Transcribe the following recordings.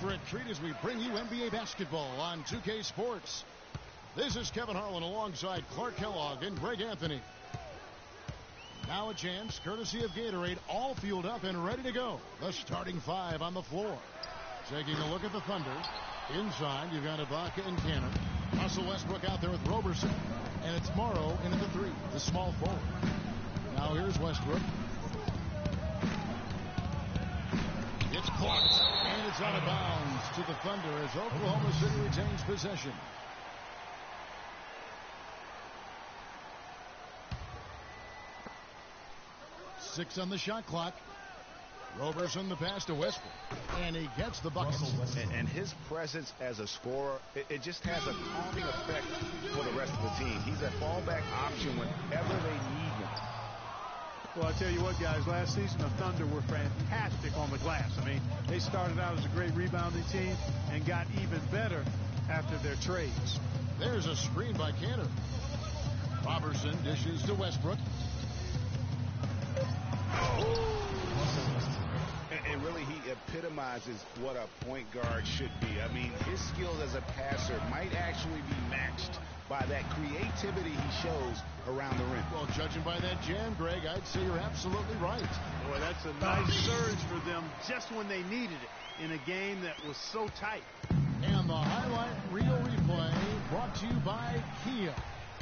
for a treat as we bring you NBA basketball on 2K Sports. This is Kevin Harlan alongside Clark Kellogg and Greg Anthony. Now a chance, courtesy of Gatorade, all fueled up and ready to go. The starting five on the floor. Taking a look at the Thunder. Inside, you've got Ibaka and Cannon. Russell Westbrook out there with Roberson. And it's Morrow in at the three, the small forward. Now here's Westbrook. It's blocked, and it's out of bounds to the Thunder as Oklahoma City retains possession. Six on the shot clock. Roberson the pass to Westbrook, and he gets the bucket. And his presence as a scorer, it just has a calming effect for the rest of the team. He's a fallback option whenever they need him. Well, I tell you what, guys, last season the Thunder were fantastic on the glass. I mean, they started out as a great rebounding team and got even better after their trades. There's a screen by Cantor. Roberson dishes to Westbrook. And really, he epitomizes what a point guard should be. I mean, his skills as a passer might actually be matched by that creativity he shows around the rim. Well, judging by that jam, Greg, I'd say you're absolutely right. Boy, that's a nice surge for them just when they needed it in a game that was so tight. And the highlight reel replay brought to you by Kia.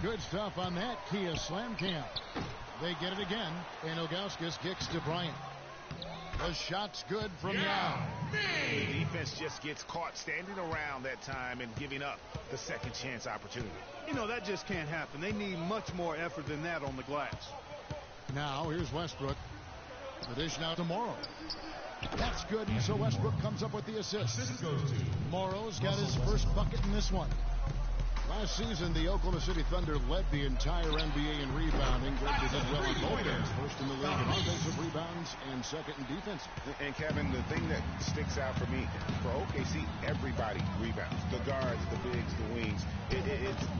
Good stuff on that Kia Slam Cam. They get it again, and Ilgauskas kicks to Bryant. The shot's good from Yao. The defense just gets caught standing around that time and giving up the second chance opportunity. You know, that just can't happen. They need much more effort than that on the glass. Now, here's Westbrook. The dish now to Morrow. That's good, so Westbrook comes up with the assist. Morrow's got his first bucket in this one. Last season, the Oklahoma City Thunder led the entire NBA in rebounding. They did well on both ends. First in the league in offensive rebounds and second in defensive. And Kevin, the thing that sticks out for me, for OKC, everybody rebounds. The guards, the bigs, the wings. It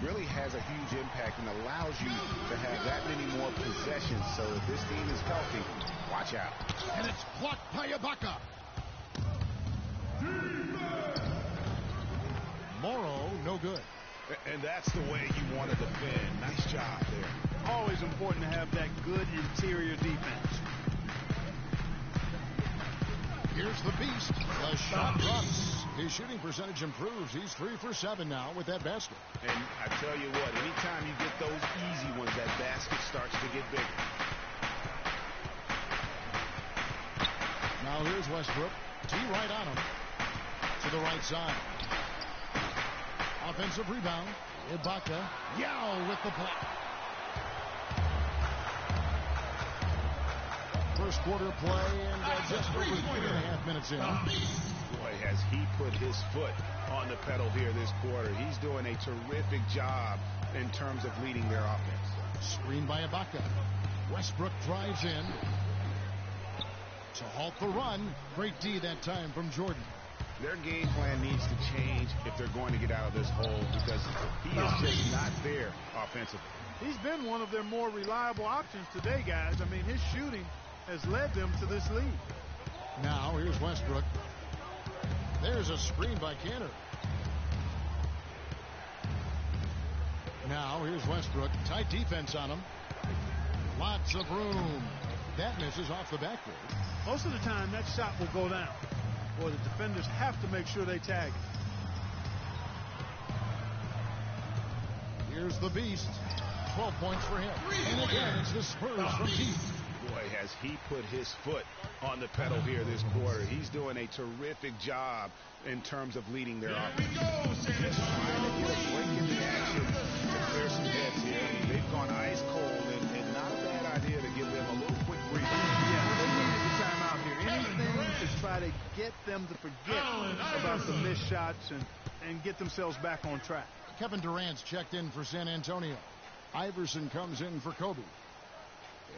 really has a huge impact and allows you to have that many more possessions. So if this team is healthy, watch out. And it's blocked by Ibaka. Morrow, no good. And that's the way you want to defend. Nice job there. Always important to have that good interior defense. Here's the beast. The shot drops. His shooting percentage improves. He's 3 for 7 now with that basket. And I tell you what, anytime you get those easy ones, that basket starts to get bigger. Now here's Westbrook. T right on him. To the right side. Offensive rebound. Ibaka. Yao with the block. First quarter play and just over 3.5 minutes in. Boy, has he put his foot on the pedal here this quarter. He's doing a terrific job in terms of leading their offense. Screen by Ibaka. Westbrook drives in to halt the run. Great D that time from Jordan. Their game plan needs to change if they're going to get out of this hole because he is just not there offensively. He's been one of their more reliable options today, guys. I mean, his shooting has led them to this lead. Now, here's Westbrook. There's a screen by Cantor. Now, here's Westbrook. Tight defense on him. Lots of room. That misses off the backboard. Most of the time, that shot will go down. Boy, the defenders have to make sure they tag it. Here's the beast. 12 points for him. And again, it's the Spurs from deep. Boy, has he put his foot on the pedal here this quarter. He's doing a terrific job in terms of leading their offense. Just trying to get a break in the action to clear some heads here. I mean, they've gone ice cold, and not a bad idea to give them a little quick breather. Yeah, they needed the timeout here. Anything to try to get them to forget about the missed shots and get themselves back on track. Kevin Durant's checked in for San Antonio. Iverson comes in for Kobe.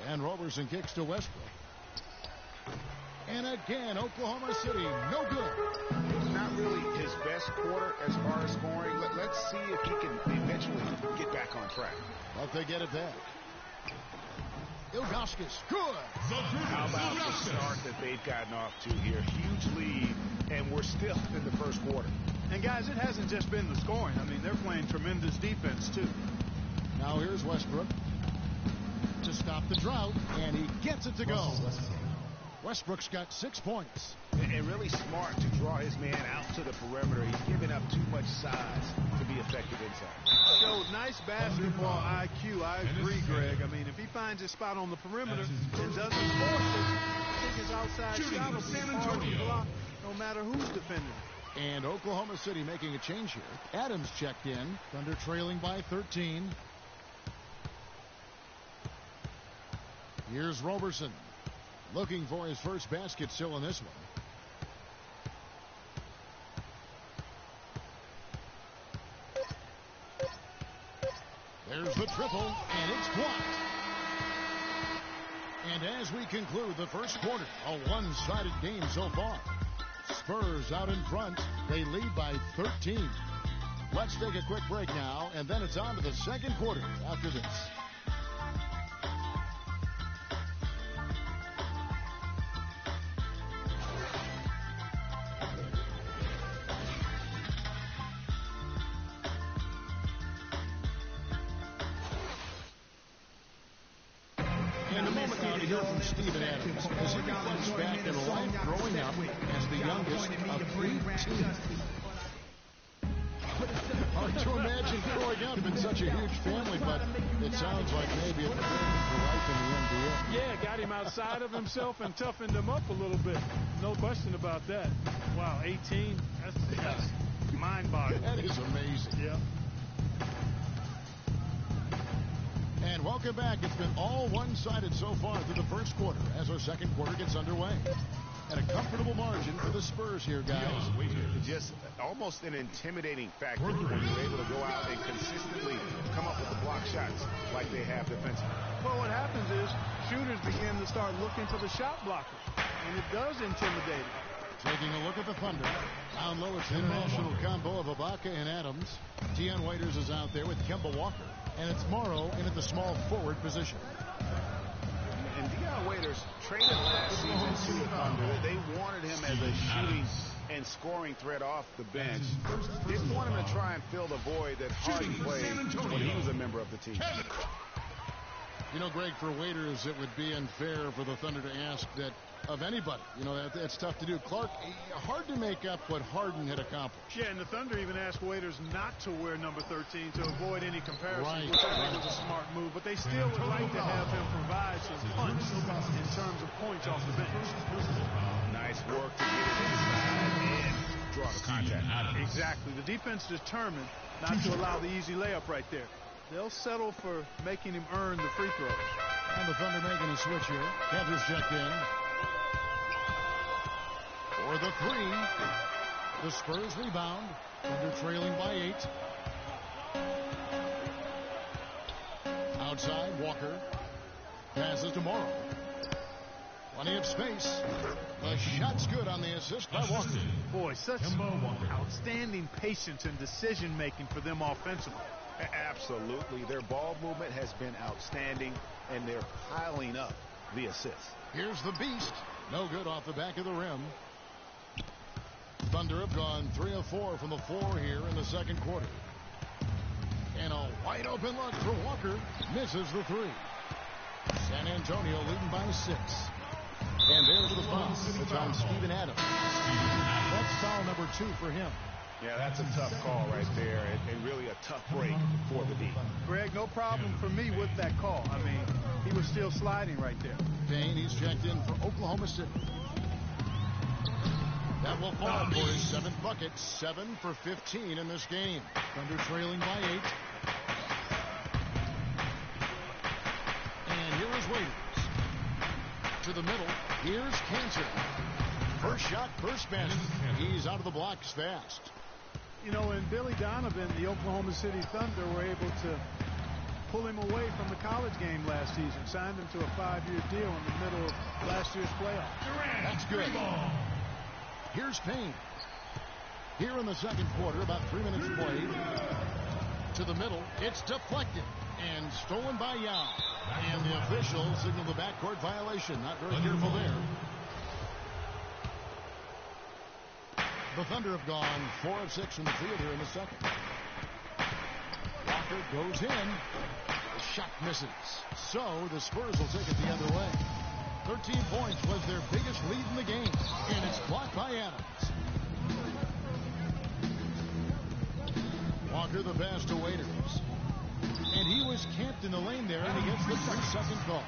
And Roberson kicks to Westbrook. And again, Oklahoma City, no good. Not really his best quarter as far as scoring. Let's see if he can eventually get back on track. But they get it back. Ilgauskas, good. How about the start that they've gotten off to here? Huge lead, and we're still in the first quarter. And, guys, it hasn't just been the scoring. I mean, they're playing tremendous defense, too. Now here's Westbrook to stop the drought, and he gets it to go. Westbrook's got 6 points. And really smart to draw his man out to the perimeter. He's giving up too much size to be effective inside. Showed nice basketball IQ. I agree, Greg. I mean, if he finds his spot on the perimeter and doesn't force it, I think his outside shot will be hard to block no matter who's defending him. And Oklahoma City making a change here. Adams checked in. Thunder trailing by 13. Here's Roberson looking for his first basket still in this one. There's the triple, and it's blocked. And as we conclude the first quarter, a one-sided game so far. Spurs out in front. They lead by 13. Let's take a quick break now, and then it's on to the second quarter after this. From Steven Adams as he reflects back in life growing up as the youngest of 3 teams. Hard to imagine growing up in such a huge family, but it sounds like maybe it prepared him for life in the NBA. Yeah, got him outside of himself and toughened him up a little bit. No question about that. Wow, 18, that's mind-boggling. That is amazing. Yeah. And welcome back. It's been all one-sided so far through the first quarter as our second quarter gets underway. And a comfortable margin for the Spurs here, guys. Just almost an intimidating factor when you're able to go out and consistently come up with the block shots like they have defensively. Well, what happens is shooters begin to start looking for the shot blocker, and it does intimidate them. Taking a look at the Thunder. Down low, it's an international combo of Ibaka and Adams. Deion Waiters is out there with Kemba Walker. And it's Morrow in at the small forward position. And Deion Waiters traded last season to the Thunder. They wanted him as a shooting and scoring threat off the bench. Didn't want him to try and fill the void that Harden played when he was a member of the team. You know, Greg, for Waiters, it would be unfair for the Thunder to ask that of anybody. You know, that's tough to do. Clark, hard to make up what Harden had accomplished. Yeah, and the Thunder even asked Waiters not to wear number 13 to avoid any comparison, right, which I think was a smart move. But they still would like to have him provide some punch in terms of points off the bench. Nice work to get it inside and draw the contact. Exactly. The defense determined not to allow the easy layup right there. They'll settle for making him earn the free throw. And the Thunder making a switch here. Panthers checked in. For the 3. The Spurs rebound. Thunder trailing by 8. Outside, Walker. Passes to Morrow. Plenty of space. The shot's good on the assist by Walker. Boy, such outstanding patience and decision-making for them offensively. Absolutely. Their ball movement has been outstanding, and they're piling up the assists. Here's the beast. No good off the back of the rim. Thunder have gone 3 of 4 from the floor here in the second quarter. And a wide open look for Walker. Misses the 3. San Antonio leading by 6. And there's the foul. It's on Steven Adams. That's foul number 2 for him. Yeah, that's a tough call right there, and really a tough break for the D. Greg, no problem for me with that call. I mean, he was still sliding right there. Payne, he's checked in for Oklahoma City. That will fall for his 7th bucket. 7 for 15 in this game. Thunder trailing by 8. And here is Waiters. To the middle. Here's Cancer. First shot, first basket. He's out of the blocks fast. You know, and Billy Donovan, the Oklahoma City Thunder, were able to pull him away from the college game last season. Signed him to a 5-year deal in the middle of last year's playoffs. That's good. Here's Payne. Here in the second quarter, about 3 minutes played. To the middle. It's deflected and stolen by Yao. And the official signaled the backcourt violation. Not very careful there. The Thunder have gone 4 of 6 from the field here in the second. Walker goes in. The shot misses. So the Spurs will take it the other way. 13 points was their biggest lead in the game. And it's blocked by Adams. Walker the pass to Waiters. And he was camped in the lane there, and he gets the 3-second call.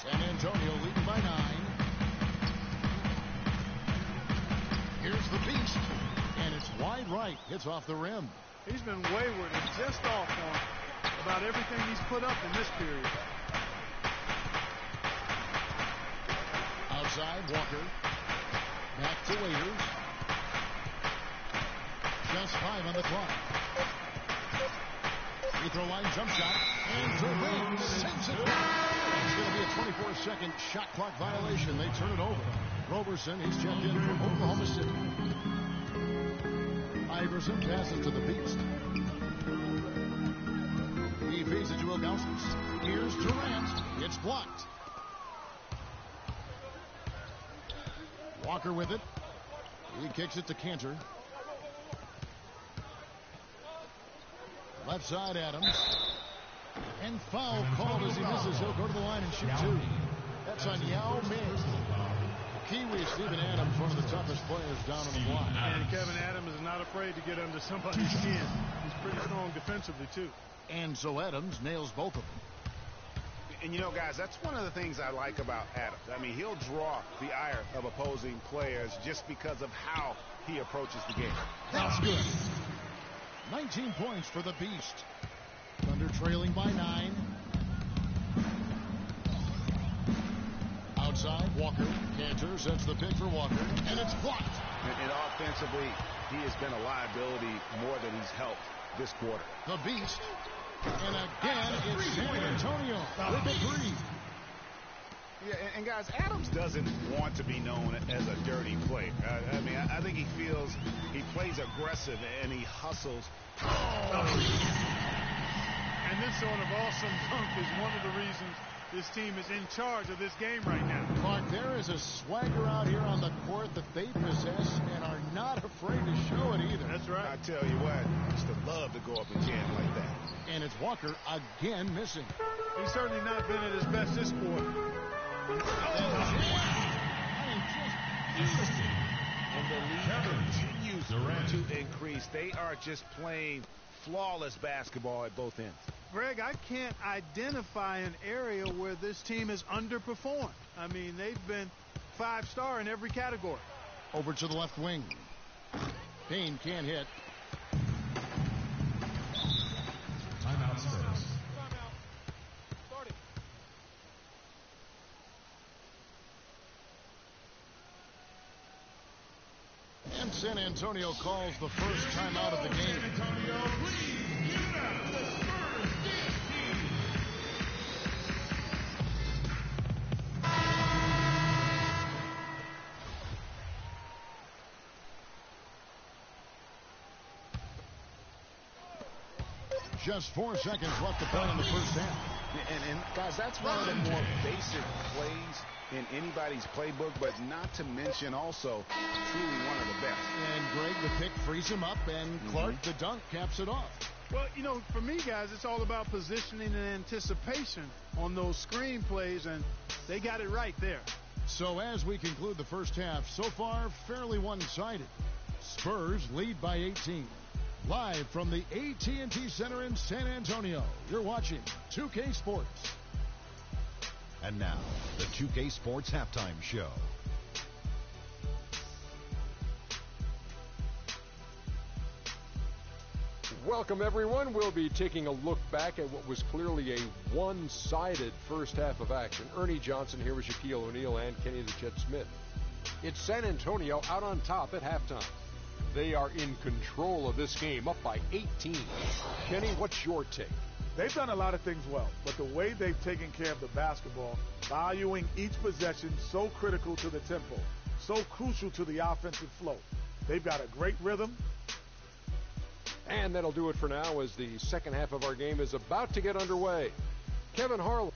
San Antonio leading by 9. Here's the Beast, and it's wide right. Hits off the rim. He's been wayward and just off on about everything he's put up in this period. Outside, Walker. Back to Waiters. Just 5 on the clock. Free throw line jump shot. And Durant sends it back. It's going to be a 24-second shot clock violation. They turn it over. Roberson, he's checked in from Oklahoma City. Iverson passes to the Beast. He feeds it to Ilgauskas. Here's Durant. It's blocked. Walker with it. He kicks it to Cantor. Left side, Adams. And foul called as he misses. He'll go to the line and shoot 2. That's on Yao Ming. Kiwi Steven Adams, one of the toughest players down on the block. And Kevin Adams is not afraid to get under somebody's skin. He's pretty strong defensively, too. And so Adams nails both of them. And, you know, guys, that's one of the things I like about Adams. I mean, he'll draw the ire of opposing players just because of how he approaches the game. That's good. 19 points for the Beast. Thunder trailing by 9. Outside, Walker. Cantor sets the pick for Walker, and it's blocked. And offensively, he has been a liability more than he's helped this quarter. The Beast. And again, it's San Antonio with the 3. Yeah, and guys, Adams doesn't want to be known as a dirty player. I mean, I think he feels he plays aggressive and he hustles. And this sort of awesome dunk is one of the reasons this team is in charge of this game right now. Clark, there is a swagger out here on the court that they possess and are not afraid to show it either. That's right. I tell you what, I used to love to go up and jam like that. And it's Walker again missing. He's certainly not been at his best this quarter. And the lead continues to increase. They are just playing flawless basketball at both ends. Greg, I can't identify an area where this team has underperformed. I mean, they've been 5-star in every category. Over to the left wing. Payne can't hit. Timeout Spurs. And San Antonio calls the first timeout of the game. San Antonio, please give it up to the Spurs dance team. Just 4 seconds left to play in the first half. And guys, that's one of the more basic plays in anybody's playbook, but not to mention also truly one of the best. And Greg, the pick frees him up, and Clark, the dunk, caps it off. Well, you know, for me, guys, it's all about positioning and anticipation on those screen plays, and they got it right there. So as we conclude the first half, so far fairly one-sided. Spurs lead by 18. Live from the AT&T Center in San Antonio, you're watching 2K Sports. And now, the 2K Sports Halftime Show. Welcome, everyone. We'll be taking a look back at what was clearly a one-sided first half of action. Ernie Johnson here with Shaquille O'Neal and Kenny the Jet Smith. It's San Antonio out on top at halftime. They are in control of this game, up by 18. Kenny, what's your take? They've done a lot of things well, but the way they've taken care of the basketball, valuing each possession so critical to the tempo, so crucial to the offensive flow. They've got a great rhythm. And that'll do it for now as the second half of our game is about to get underway. Kevin Harlan.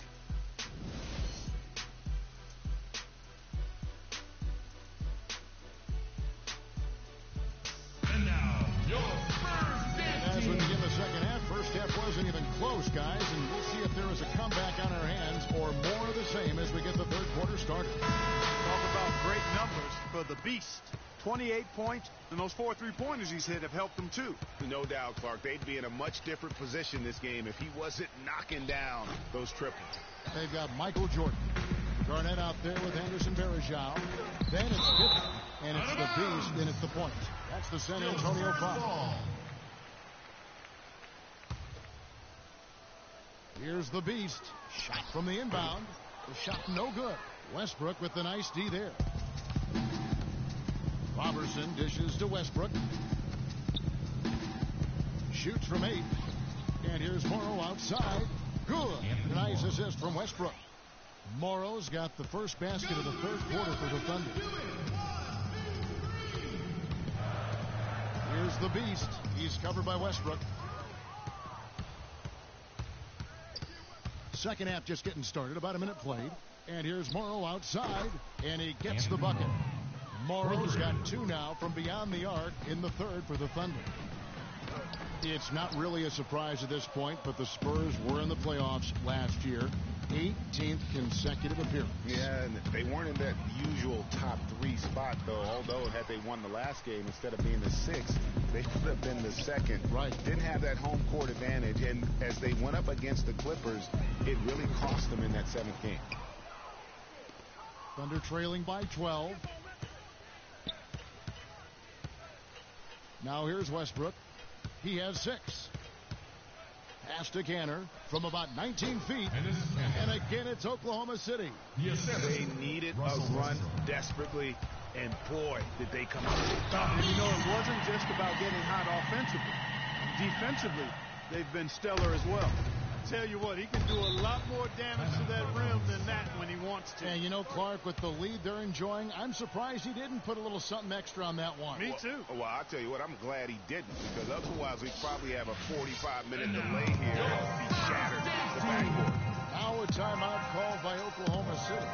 close, guys, and we'll see if there is a comeback on our hands or more of the same as we get the third quarter started. Talk about great numbers for the Beast. 28 points, and those 4 3-pointers he's hit have helped him too. No doubt, Clark. They'd be in a much different position this game if he wasn't knocking down those triples. They've got Michael Jordan. Garnett out there with Anderson Varejao. Then it's Pippen, and it's the Beast, and it's the point. That's the San Antonio foul. Here's the Beast. Shot from the inbound. The shot no good. Westbrook with the nice D there. Robertson dishes to Westbrook. Shoots from 8. And here's Morrow outside. Good. Nice assist from Westbrook. Morrow's got the first basket of the third quarter for the Thunder. Here's the Beast. He's covered by Westbrook. Second half just getting started. About a minute played. And here's Morrow outside. And he gets the bucket. Morrow's got 2 now from beyond the arc in the third for the Thunder. It's not really a surprise at this point, but the Spurs were in the playoffs last year. 18th consecutive appearance. Yeah, and they weren't in that usual top 3 spot, though. Although had they won the last game instead of being the 6th, they would have been the 2nd. Right. Didn't have that home court advantage, and as they went up against the Clippers, it really cost them in that 7th game. Thunder trailing by 12. Now here's Westbrook. He has 6. Pass to Canner from about 19 feet. And again, it's Oklahoma City. Yes, they needed a run desperately, and boy, did they come up with it. And you know, it wasn't just about getting hot offensively. Defensively, they've been stellar as well. I tell you what, he can do a lot more damage to that rim than that when he wants to. And you know, Clark, with the lead they're enjoying, I'm surprised he didn't put a little something extra on that one. Me too. Well, I'll tell you what, I'm glad he didn't, because otherwise we'd probably have a 45-minute delay here and be shattered the backboard. Now a timeout called by Oklahoma City.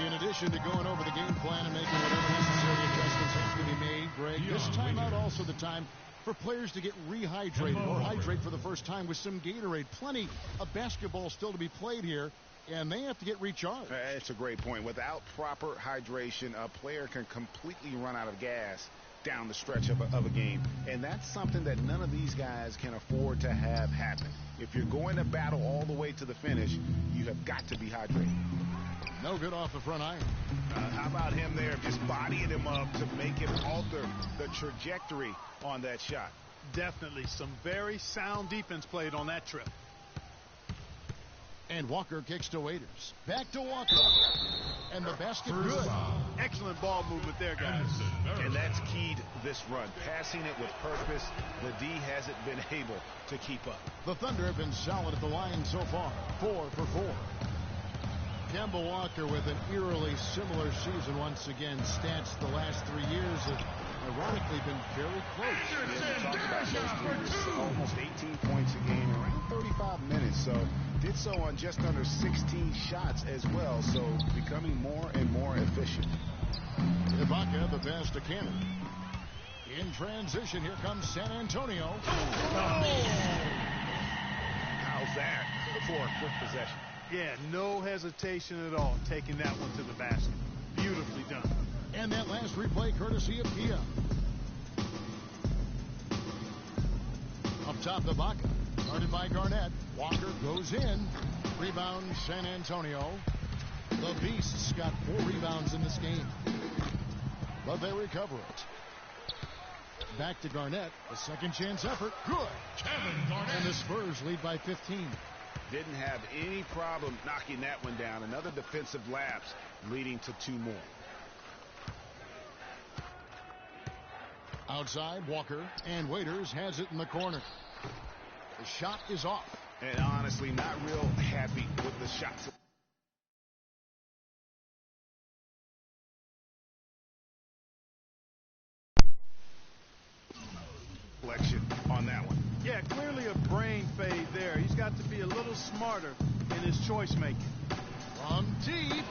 In addition to going over the game plan and making whatever necessary adjustments have to be made, Greg, this timeout also the time for players to get rehydrated or hydrate for the first time with some Gatorade. Plenty of basketball still to be played here, and they have to get recharged. It's a great point. Without proper hydration, a player can completely run out of gas down the stretch of a game, and that's something that none of these guys can afford to have happen. If you're going to battle all the way to the finish, you have got to be hydrated. No good off the front iron. How about him there just bodying him up to make him alter the trajectory on that shot? Definitely some very sound defense played on that trip. And Walker kicks to Waiters. Back to Walker. And the basket good. Excellent ball movement there, guys. And that's keyed this run. Passing it with purpose. The D hasn't been able to keep up. The Thunder have been solid at the line so far. 4 for 4. Kemba Walker with an eerily similar season once again. Stats the last 3 years have ironically been very close. Yeah, talk about those threes. Almost 18 points a game, around 35 minutes. So did so on just under 16 shots as well. So becoming more and more efficient. Ibaka, the pass to Cannon. In transition, here comes San Antonio. How's that for a quick possession? Yeah, no hesitation at all taking that one to the basket. Beautifully done. And that last replay courtesy of Kia. Up top, Ibaka. Guarded by Garnett. Walker goes in. Rebound, San Antonio. The Beasts got 4 rebounds in this game. But they recover it. Back to Garnett. A second chance effort. Good. Kevin Garnett. And the Spurs lead by 15. Didn't have any problem knocking that one down. Another defensive lapse leading to 2 more. Outside, Walker, and Waiters has it in the corner. The shot is off. And honestly, not real happy with the shots. Selection on that one. Yeah, clearly a brain fade there. He's got to be a little smarter in his choice making. From deep.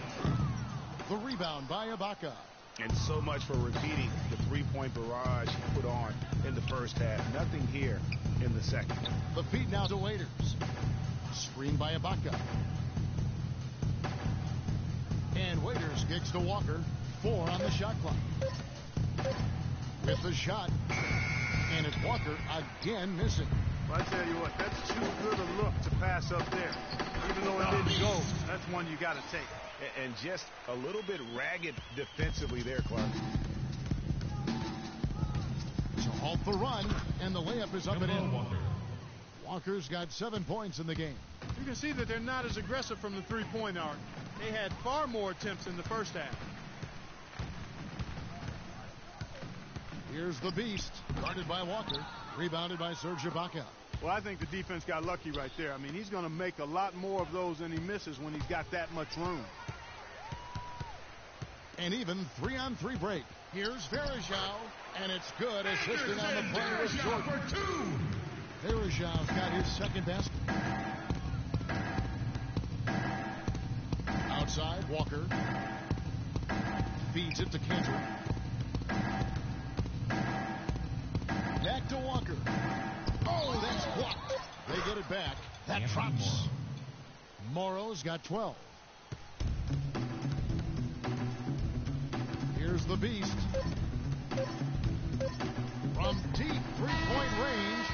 The rebound by Ibaka. And so much for repeating the three-point barrage he put on in the first half. Nothing here in the second. The feed now to Waiters. Screen by Ibaka. And Waiters kicks to Walker. 4 on the shot clock. With the shot. And it's Walker again missing. Well, I tell you what, that's too good a look to pass up there. Even though it didn't go, that's one you got to take. And just a little bit ragged defensively there, Clark. To halt the run, and the layup is up and in. Walker's got 7 points in the game. You can see that they're not as aggressive from the three-point arc. They had far more attempts in the first half. Here's the Beast, guarded by Walker, rebounded by Serge Ibaka. Well, I think the defense got lucky right there. I mean, he's going to make a lot more of those than he misses when he's got that much room. An even 3-on-3 break. Here's Verajao, and it's good. Assisting on the play with Jordan. Verajao's got his second basket. Outside, Walker. Feeds it to Cantor. Back to Walker. Oh, that's blocked. They get it back. That drops. Morrow's got 12. Here's the Beast. From deep three-point range.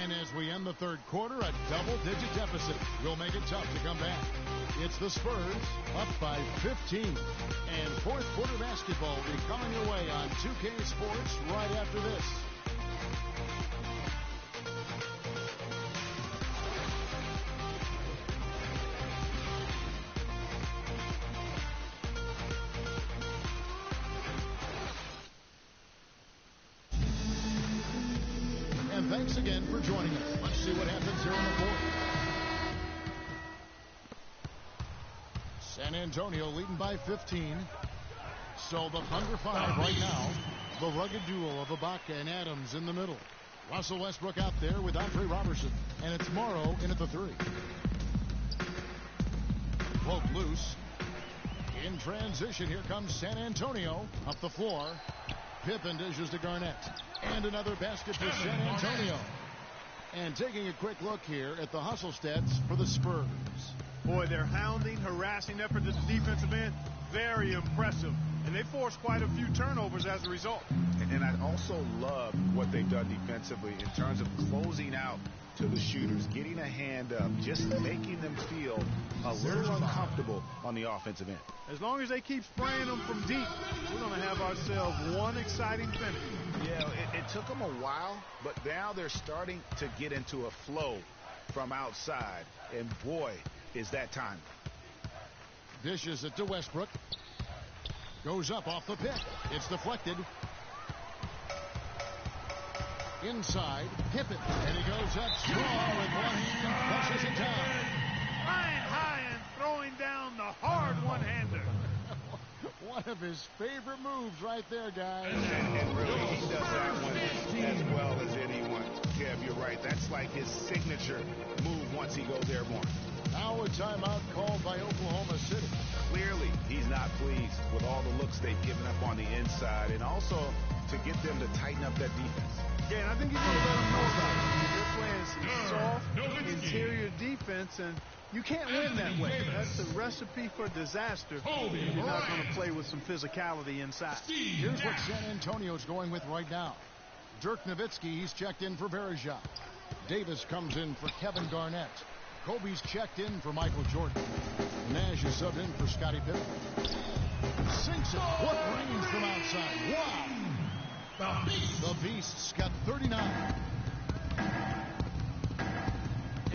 And as we end the third quarter, a double-digit deficit will make it tough to come back. It's the Spurs up by 15. And fourth quarter basketball will be coming your way on 2K Sports right after this. And thanks again for joining us. Let's see what happens here in the fourth. San Antonio leading by 15. So the Thunder 5 right now. The rugged duel of Ibaka and Adams in the middle. Russell Westbrook out there with Andre Robertson. And it's Morrow in at the 3. Broke loose. In transition, here comes San Antonio. Up the floor. Pippen dishes to Garnett. And another basket for San Antonio. And taking a quick look here at the hustle stats for the Spurs. Boy, their hounding, harassing effort at the defensive end, very impressive. And they forced quite a few turnovers as a result. And I also love what they've done defensively in terms of closing out to the shooters, getting a hand up, just making them feel a little uncomfortable on the offensive end. As long as they keep spraying them from deep, we're going to have ourselves one exciting finish. Yeah, it took them a while, but now they're starting to get into a flow from outside. And boy, is that time. Dishes it to Westbrook. Goes up off the pick. It's deflected. Inside, Pippen. And he goes up strong with one hand, pushes it down. Flying high and throwing down the hard one-hander. One of his favorite moves right there, guys. And really, he does that one as well as anyone. Kev, you're right. That's like his signature move once he goes airborne. Now a timeout called by Oklahoma City. Clearly, he's not pleased with all the looks they've given up on the inside, and also to get them to tighten up that defense. Yeah, and I think he's going to let them know about it. They're playing some soft interior defense, and you can't win that way. That's a recipe for disaster. You're not going to play with some physicality inside. Here's what San Antonio's going with right now. Dirk Nowitzki, he's checked in for Verajao. Davis comes in for Kevin Garnett. Kobe's checked in for Michael Jordan. Nash is subbed in for Scottie Pippen. Sinks it. What range from outside. Wow. The Beast's got 39.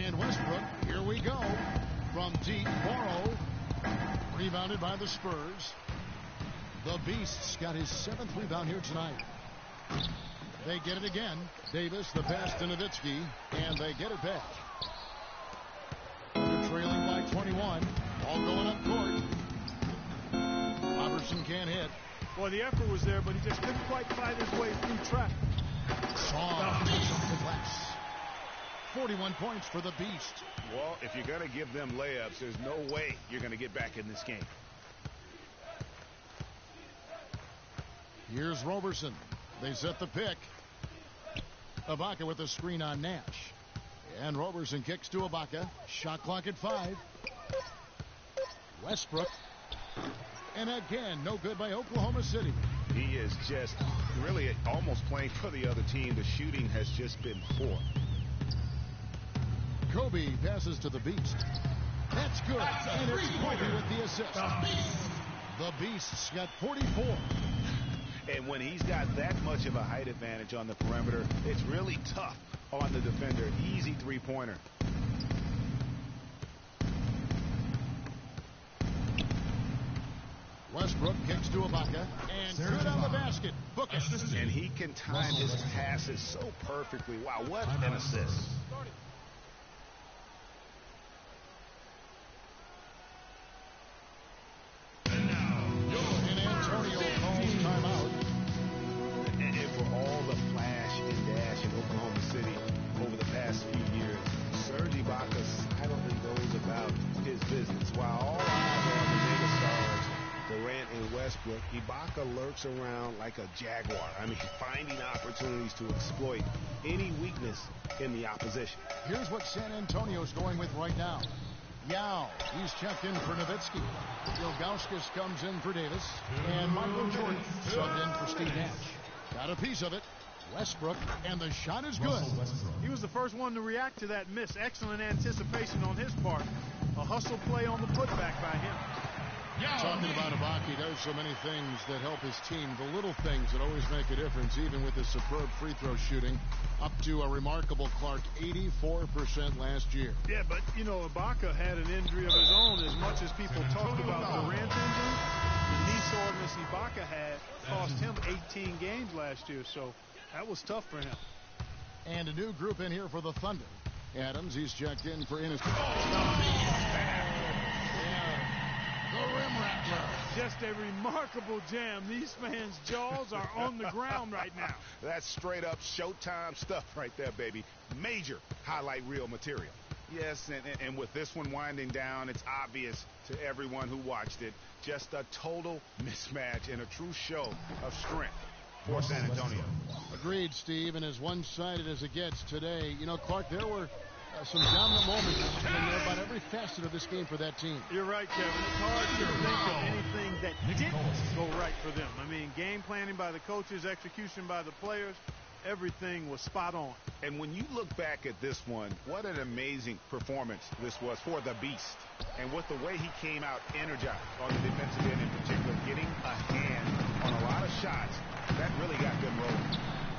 And Westbrook, here we go. From deep, Morrow. Rebounded by the Spurs. The Beast's got his 7th rebound here tonight. They get it again. Davis, the pass to Nowitzki, and they get it back. They're trailing by 21. All going up court. Robertson can't hit. Well, the effort was there, but he just couldn't quite fight his way through traffic. Strong touch off the glass. 41 points for the Beast. Well, if you're going to give them layups, there's no way you're going to get back in this game. Here's Roberson. They set the pick. Ibaka with a screen on Nash. And Roberson kicks to Ibaka. Shot clock at 5. Westbrook. And again, no good by Oklahoma City. He is just really almost playing for the other team. The shooting has just been poor. Kobe passes to the Beast. That's good. And it's Kobe with the assist. The Beast's got 44. And when he's got that much of a height advantage on the perimeter, it's really tough on the defender. Easy three-pointer. Westbrook kicks to Ibaka. And good on the basket. Book it. And he can time his passes so perfectly. Wow, what an assist. And Antonio calls timeout. And for all the flash and dash in Oklahoma City over the past few years, Serge Ibaka silently goes about his business. While all eyes are on the mega stars, Durant and Westbrook, Ibaka lurks around like a jaguar. I mean, finding opportunities to exploit any weakness in the opposition. Here's what San Antonio's going with right now. Yao, he's checked in for Nowitzki. Ilgauskas comes in for Davis. And Michael Jordan subbed in for Steve Nash. Got a piece of it. Westbrook, and the shot is good. He was the first one to react to that miss. Excellent anticipation on his part. A hustle play on the putback by him. Talking about Ibaka, he does so many things that help his team. The little things that always make a difference, even with his superb free throw shooting. Up to a remarkable, Clark, 84% last year. Yeah, but, you know, Ibaka had an injury of his own. As much as people talked about Durant's injury, the knee soreness Ibaka had cost him 18 games last year, so that was tough for him. And a new group in here for the Thunder. Adams, he's checked in for Innis. The rim rattler. Just a remarkable jam. These fans' jaws are on the ground right now. That's straight up Showtime stuff right there, baby. Major highlight reel material. Yes, and with this one winding down, it's obvious to everyone who watched it. Just a total mismatch and a true show of strength for San Antonio. Agreed, Steve, and as one-sided as it gets today. You know, Clark, there were some dominant moments in about every facet of this game for that team. You're right, Kevin. It's hard to think of anything that didn't go right for them. I mean, game planning by the coaches, execution by the players, everything was spot on. And when you look back at this one, what an amazing performance this was for the Beast. And with the way he came out energized on the defensive end in particular, getting a hand on a lot of shots, that really got them rolling.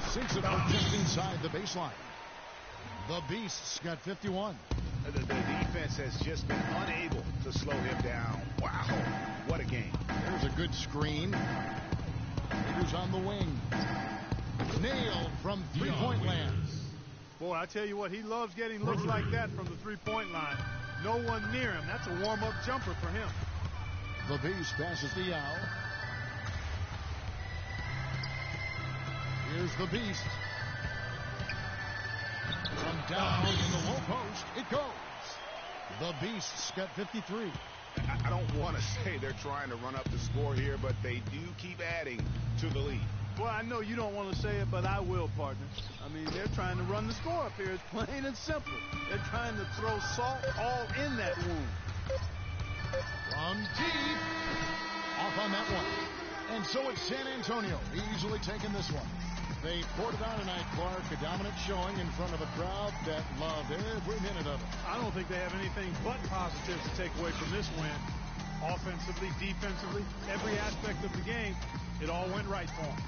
6 of them just inside the baseline. The Beast's got 51. The defense has just been unable to slow him down. Wow, what a game. There's a good screen. Here's on the wing. Nailed from three-point land. Boy, I tell you what, he loves getting looks like that from the three-point line. No one near him. That's a warm-up jumper for him. The Beast passes to Yao. Here's the Beast. From down in the low post, it goes. The Beast's got 53. I don't want to say they're trying to run up the score here, but they do keep adding to the lead. Well, I know you don't want to say it, but I will, partner. I mean, they're trying to run the score up here. It's plain and simple. They're trying to throw salt all in that wound. From deep. Off on that one. And so it's San Antonio easily taking this one. They poured it on tonight, Clark. A dominant showing in front of a crowd that loved every minute of it. I don't think they have anything but positives to take away from this win. Offensively, defensively, every aspect of the game, it all went right for them.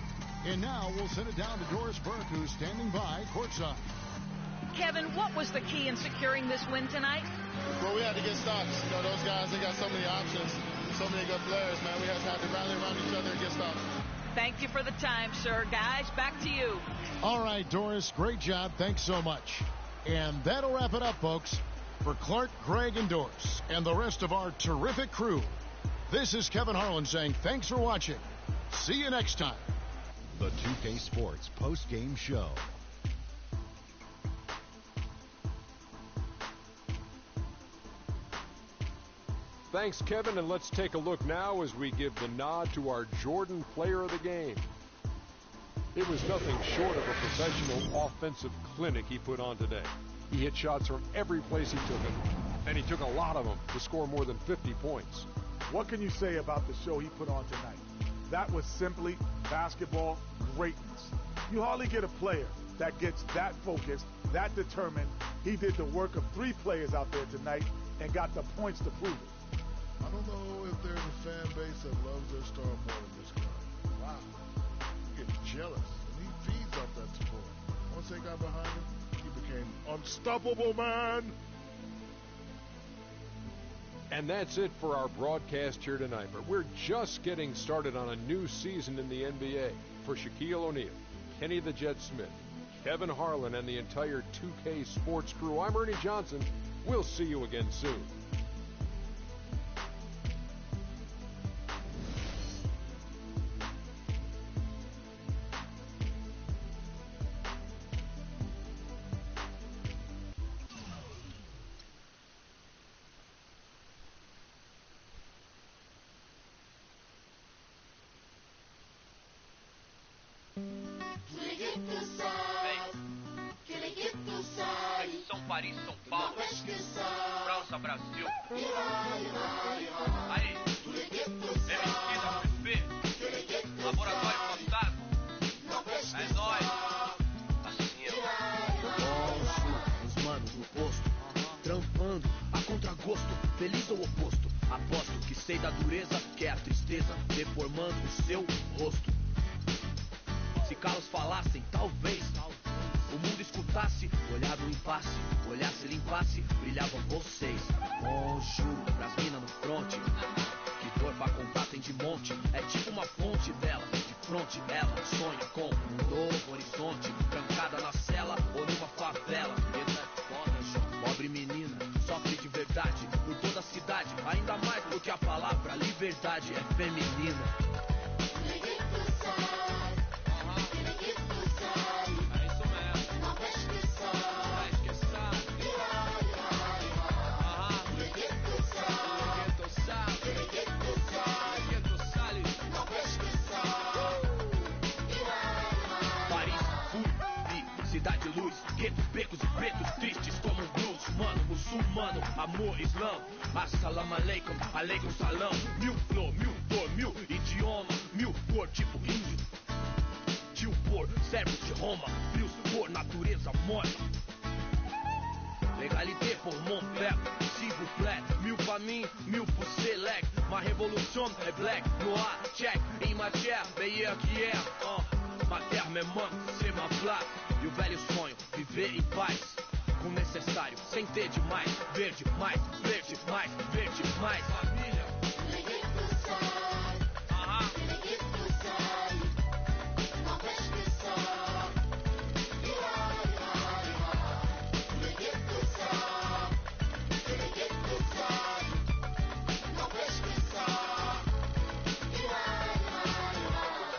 And now we'll send it down to Doris Burke, who's standing by courtside. Kevin, what was the key in securing this win tonight? Well, we had to get stops. You know, those guys, they got so many options, so many good players, man. We just had to rally around each other and get stops. Thank you for the time, sir. Guys, back to you. All right, Doris, great job. Thanks so much. And that'll wrap it up, folks. For Clark, Greg, and Doris, and the rest of our terrific crew, this is Kevin Harlan saying thanks for watching. See you next time. The 2K Sports post-game show. Thanks, Kevin, and let's take a look now as we give the nod to our Jordan Player of the Game. It was nothing short of a professional offensive clinic he put on today. He hit shots from every place he took them, and he took a lot of them to score more than 50 points. What can you say about the show he put on tonight? That was simply basketball greatness. You hardly get a player that gets that focused, that determined. He did the work of 3 players out there tonight and got the points to prove it. I don't know if there's a fan base that loves their star more than this guy. Wow. You get jealous, and he feeds off that support. Once they got behind him, he became unstoppable, man. And that's it for our broadcast here tonight. But we're just getting started on a new season in the NBA. For Shaquille O'Neal, Kenny the Jet Smith, Kevin Harlan, and the entire 2K Sports crew, I'm Ernie Johnson. We'll see you again soon. São Paris, São Paulo, França, Brasil. Aí, Emicida, PP, Laboratório Fantasma. É nóis. Assim os manos no posto, trampando a contragosto, feliz ou oposto. Aposto que sei da dureza, que é a tristeza, deformando o seu rosto. Se calos falassem, talvez o mundo escutasse, olhar no impasse, olhasse, limpasse, brilhavam vocês. Conjuro pras minas no fronte, que dor pra comprar tem de monte. É tipo uma fonte dela, de fronte ela sonha com um novo horizonte. Trancada na cela ou numa favela. Essa é foda, João. Pobre menina, sofre de verdade por toda a cidade. Ainda mais porque a palavra liberdade é feminina. Cidade luz, guetos, becos e pretos tristes como um blues. Mano, muçulmano, amor, islã. Assalamu alaikum, alaikum salam. Mil flor, mil cor, mil idioma, mil cor tipo índio. Tio por, servos de Roma, frios por natureza morta. Legalité pour mon peuple, s'il vous plaît. Mil pra mim, mil pour select. Ma révolution est black, noir, check. Em matière, meilleur qu'hier. Ma terre me manque, c'est ma place. E o velho sonho, viver em paz. Com o necessário, sem ter demais. Verde, mais, verde, mais, verde, mais. Família.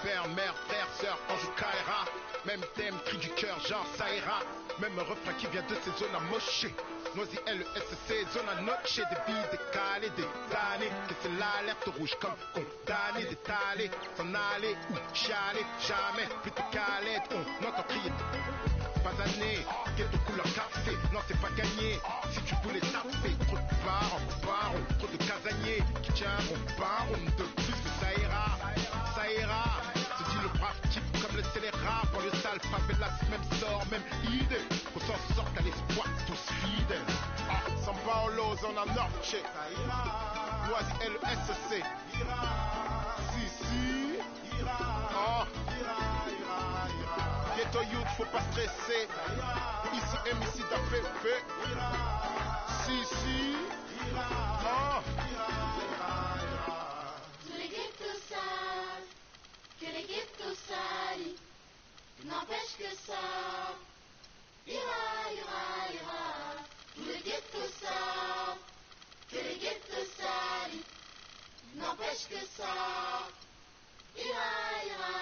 Père, mère, frère, sœur, ange ou Kaira. Même thème, cri du cœur, genre ça ira. Même refrain qui vient de ces zones amochées. Noisy LSC, zone à noche. Des vies décalées, des années. Que c'est l'alerte rouge comme condamné, d'étaler. S'en aller ou chialer, jamais. Plutôt qu'à l'aide, on entend crier. Pas années, ghetto couleur café. Non, c'est pas gagné. Si tu voulais taper, trop de barons, trop de casaniers qui tiendront pas rond de plus que ça ira. Ça ira. Se dit le brave type comme le scélérat. Pour le sale, favelas, même sort, même idée. Qu'on s'en sorte à l'espoir, tous fidèles. Ah, São Paulo, zona norte. Noisy LSC. Si. Oh. Ghetto youth, faut pas stresser. Ici, Emicida, Pépé. Si. Oh. Tous les ghettos savent que les ghettos salent. N'empêche que ça ira. Tous les ghettos savent que les ghettos salent. N'empêche que ça ira.